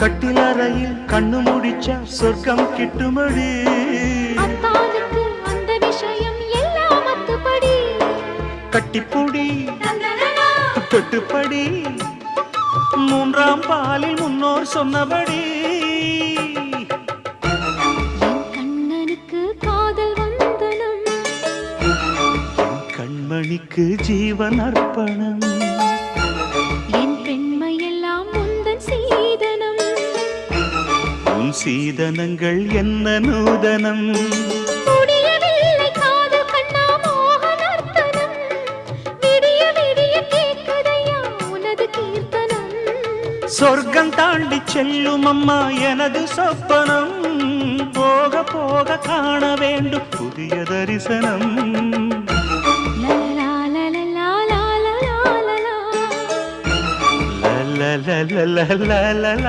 கட்டிலறையில் கண்ணு முடிச்சா சொர்க்கம் கிட்டுமடி. அத்தானுக்கு அந்த விஷயம் எல்லாம் அத்துப்படி. கட்டிப்புடி தொட்டுப்படி மூன்றாம் பாலில் முன்னோர் சொன்னபடி. என் கண்ணனுக்கு காதல் வந்தனம், என் கண்மணிக்கு ஜீவன் அர்ப்பணம். என் பெண்மையெல்லாம் முந்தன் சீதனம். உன் சீதனங்கள் என்ன நூதனம். முடியவில்லை காதல் கண்ணா மோக நர்த்தனம். விடிய விடிய கேட்குதையா உனது கீர்த்தனம். சொர்க்கம் தாண்டி செல்லும் அம்மா எனது சொப்பனம். போக போக காண வேண்டும் புதிய தரிசனம். லலலா லலலா லாலலா லலா. லலலலலலலலலா.